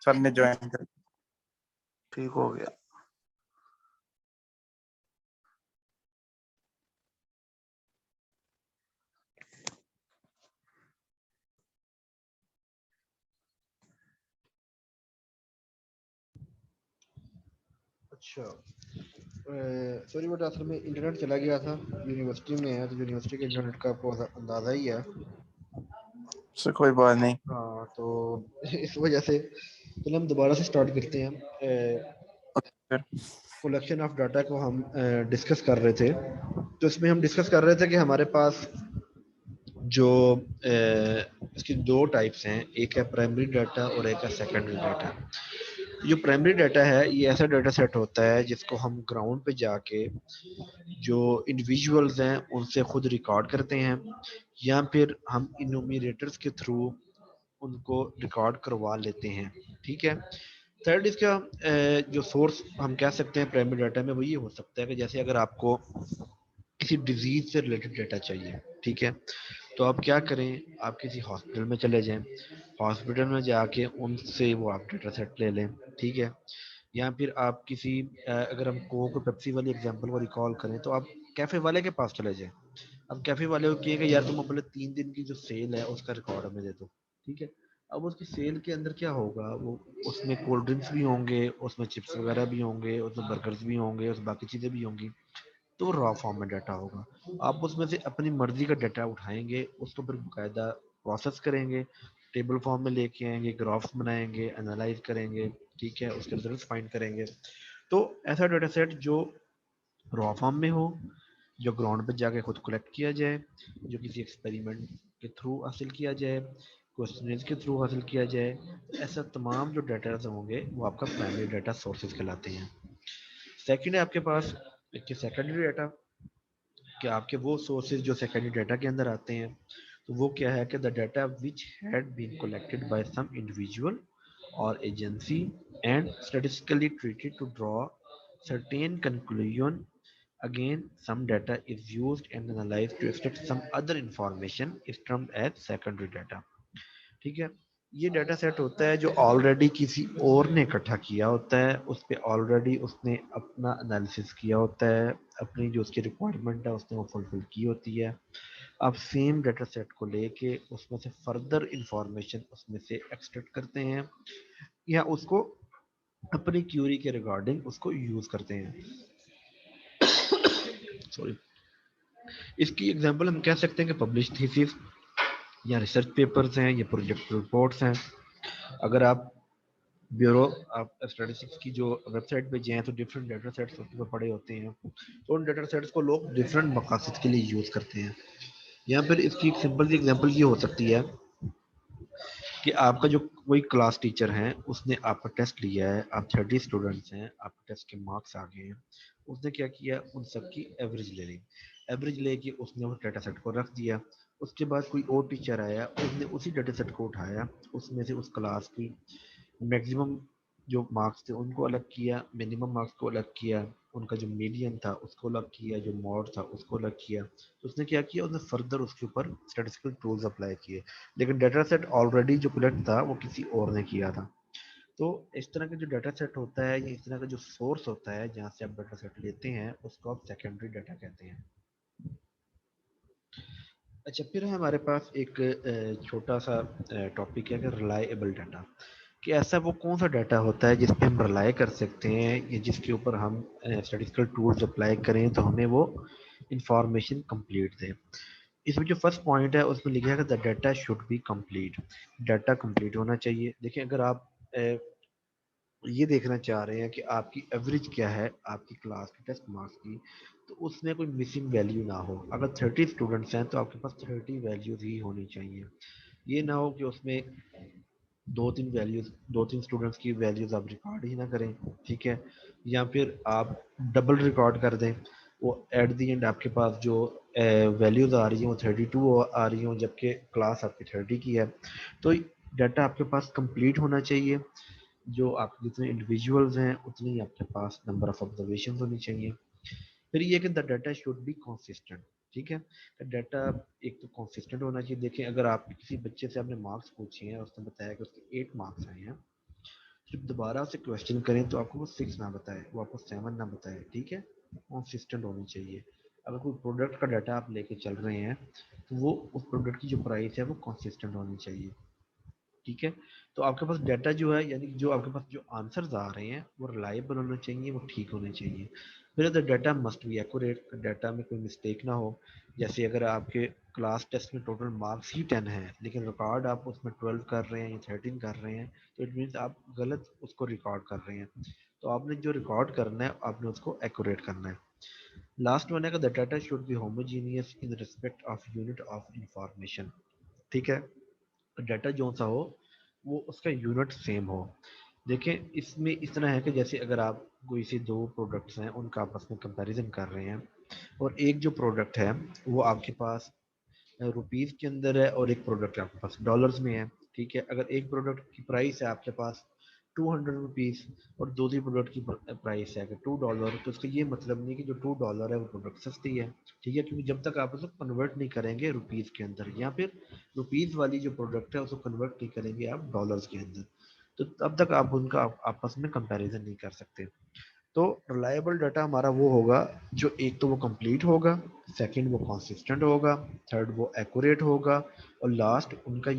Sir ने join कर, ठीक हो गया। अच्छा सॉरी बट असल में इंटरनेट चला गया था, यूनिवर्सिटी में है तो यूनिवर्सिटी के इंटरनेट का आपको अंदाजा ही है। सर कोई बात नहीं। हाँ तो इस वजह से चलो हम दोबारा से स्टार्ट करते हैं। कलेक्शन ऑफ डाटा को हम डिस्कस कर रहे थे, तो इसमें हम डिस्कस कर रहे थे कि हमारे पास जो इसकी दो टाइप्स हैं, एक है प्राइमरी डाटा और एक है सेकेंडरी डाटा। जो प्राइमरी डाटा है ये ऐसा डाटा सेट होता है जिसको हम ग्राउंड पे जाके जो इंडिविजुअल्स हैं उनसे खुद रिकॉर्ड करते हैं या फिर हम इनोमिनेटर्स के थ्रू उनको रिकॉर्ड करवा लेते हैं। ठीक है। थर्ड इसका जो सोर्स हम कह सकते हैं प्राइमरी डाटा में वो ये हो सकता है कि जैसे अगर आपको किसी डिजीज से रिलेटेड डाटा चाहिए, ठीक है, तो आप क्या करें, आप किसी हॉस्पिटल में चले जाएं, हॉस्पिटल में जाके उनसे वो आप डाटा सेट ले लें। ठीक है। या फिर आप किसी अगर हम कोक और पेप्सी वाली एग्जांपल को रिकॉल करें तो आप कैफे वाले के पास चले जाएं। अब कैफे वाले को कहिएगा यार तुम अपने 3 दिन की जो सेल है उसका रिकॉर्ड हमें दे दो। ठीक है। अब उसकी सेल के अंदर क्या होगा, वो उसमें कोल्ड ड्रिंक्स भी होंगे, उसमें चिप्स वगैरह भी होंगे, उसमें बर्गर्स भी होंगे, उसमें बाकी चीज़ें भी होंगी। तो रॉ फॉर्म में डाटा होगा। आप उसमें से अपनी मर्जी का डाटा उठाएंगे, उसको फिर बाकायदा प्रोसेस करेंगे, टेबल फॉर्म में लेके आएंगे, ग्राफ्स बनाएंगे, एनालाइज करेंगे, ठीक है, उसके रिजल्ट फाइंड करेंगे। तो ऐसा डाटा सेट जो रॉ फॉर्म में हो, जो ग्राउंड पर जाके खुद कलेक्ट किया जाए, जो किसी एक्सपेरिमेंट के थ्रू हासिल किया जाए, क्वेश्चनर्स के थ्रू हासिल किया जाए, ऐसा तमाम जो डाटा होंगे वो आपका प्राइमरी डाटा सोर्सेज कहलाते हैं। सेकंड है आपके पास सेकेंडरी डाटा, कि आपके वो सोर्सेज जो सेकेंडरी डाटा के अंदर आते हैं। तो वो क्या है कि the data which had been collected by some individual और agency and statistically treated to draw certain conclusion. Again, some data is used and analyzed to extract some other information is termed as secondary data. ठीक है। ये data set होता है जो already किसी और ने इकट्ठा किया होता है, उस पर ऑलरेडी उसने अपना एनालिसिस किया होता है, अपनी जो उसकी रिक्वायरमेंट है उसने वो फुलफिल की होती है। आप सेम डाटा सेट को लेके उसमें से फर्दर इंफॉर्मेशन उसमें से एक्सट्रैक्ट करते हैं या उसको अपनी क्यूरी के रिगार्डिंग उसको यूज करते हैं। सॉरी। इसकी एग्जांपल हम कह सकते हैं कि पब्लिश थीसिस या रिसर्च पेपर्स हैं या प्रोजेक्ट रिपोर्ट्स हैं। अगर आप ब्यूरो आप स्टैटिस्टिक्स की जो वेबसाइट पे जाएं तो डिफरेंट डाटा सेट्स उसके ऊपर पड़े होते हैं, तो उन डाटा सेट्स को लोग डिफरेंट मकासद के लिए यूज़ करते हैं। या फिर इसकी एक सिंपल सी एग्जांपल ये हो सकती है कि आपका जो कोई क्लास टीचर है उसने आपका टेस्ट लिया है, आप 30 स्टूडेंट्स हैं, आपके टेस्ट के मार्क्स आ गए हैं, उसने क्या किया, उन सब की एवरेज ले ली, एवरेज लेके उसने उस डाटा सेट को रख दिया। उसके बाद कोई और टीचर आया, उसने उसी डाटा सेट को उठाया, उसमें से उस क्लास की मैक्सिमम जो मार्क्स थे उनको अलग किया, मिनिमम मार्क्स को अलग किया, उनका जो मीडियन था उसको अलग किया, जो मॉड था उसको अलग किया। तो उसने क्या किया, उसने फर्दर उसके ऊपर स्टैटिस्टिकल टूल्स अप्लाई किए, लेकिन डाटा सेट ऑलरेडी जो कलेक्ट था वो किसी और ने किया था। तो इस तरह का जो डाटा सेट होता है या इस तरह का जो सोर्स होता है जहाँ से आप डाटा सेट लेते हैं उसको आप सेकेंडरी डाटा कहते हैं। अच्छा, फिर है हमारे पास एक छोटा सा टॉपिक है कि रिलायबल डाटा, कि ऐसा वो कौन सा डाटा होता है जिस पे हम रिलाई कर सकते हैं या जिसके ऊपर हम स्टैटिस्टिकल टूल्स अप्लाई करें तो हमें वो इंफॉर्मेशन कंप्लीट दे। इसमें जो फर्स्ट पॉइंट है उसमें लिखा है कि the data should be complete, data complete होना चाहिए। देखिए अगर आप ये देखना चाह रहे हैं कि आपकी एवरेज क्या है आपकी क्लास की टेस्ट मार्क्स की, तो उसमें कोई मिसिंग वैल्यू ना हो। अगर 30 स्टूडेंट्स हैं तो आपके पास 30 वैल्यूज ही होनी चाहिए। ये ना हो कि उसमें दो तीन स्टूडेंट्स की वैल्यूज आप रिकॉर्ड ही ना करें। ठीक है। या फिर आप डबल रिकॉर्ड कर दें, वो एट दी एंड आपके पास जो वैल्यूज आ रही हैं वो 32 आ रही हों जबकि क्लास आपकी 30 की है। तो डाटा आपके पास कंप्लीट होना चाहिए, जो आप जितने इंडिविजुअल्स हैं उतनी ही आपके पास नंबर ऑफ ऑब्जर्वेशन होनी चाहिए। फिर ये कि the data should be consistent. ठीक है। डाटा एक तो कंसिस्टेंट होना चाहिए। देखें अगर आप किसी बच्चे से आपने मार्क्स पूछे हैं, उसने बताया कि उसके 8 मार्क्स आए हैं, जब दोबारा से क्वेश्चन करें तो आपको वो 6 ना बताए, वो आपको 7 ना बताए, ठीक है। कंसिस्टेंट होनी चाहिए। अगर कोई प्रोडक्ट का डाटा आप लेके चल रहे हैं तो वो उस प्रोडक्ट की जो प्राइस है वो कंसिस्टेंट होनी चाहिए, ठीक है। तो आपके पास डाटा जो है, यानी जो आपके पास जो आंसर्स आ रहे हैं वो रिलायबल होने चाहिए, वो ठीक होने चाहिए। फिर the data must be accurate, data में कोई मिस्टेक ना हो। जैसे अगर आपके क्लास टेस्ट में टोटल मार्क्स ही 10 हैं लेकिन रिकॉर्ड आप उसमें 12 कर रहे हैं या 13 कर रहे हैं, तो इट मीन्स आप गलत उसको रिकॉर्ड कर रहे हैं। तो आपने जो रिकॉर्ड करना है आपने उसको एक्यूरेट करना है। लास्ट वन है the data should be homogeneous in respect of unit of information, ठीक है। डाटा जो सा हो वो उसका यूनिट सेम हो। देखें इसमें इतना है कि जैसे अगर आप कोई से दो प्रोडक्ट्स हैं उनका आपस में कंपैरिजन कर रहे हैं, और एक जो प्रोडक्ट है वो आपके पास रुपीस के अंदर है और एक प्रोडक्ट आपके पास डॉलर्स में है, ठीक है। अगर एक प्रोडक्ट की प्राइस है आपके पास 200 रुपीज़ और दूसरी प्रोडक्ट की प्राइस है अगर $2, तो उसका ये मतलब नहीं कि जो $2 है वो प्रोडक्ट सस्ती है, ठीक है। क्योंकि जब तक आप उसको कन्वर्ट नहीं करेंगे रुपीज़ के अंदर, या फिर रुपीज़ वाली जो प्रोडक्ट है उसको कन्वर्ट नहीं करेंगे आप डॉलर्स के अंदर, तो तब तक आप उनका आपस में कंपैरिजन नहीं कर सकते। तो रिलायबल डाटा हमारा वो होगा जो एक तो वो कंप्लीट होगा, सेकंड वो कंसिस्टेंट होगा, थर्ड वो एक्यूरेट होगा, और लास्ट उनका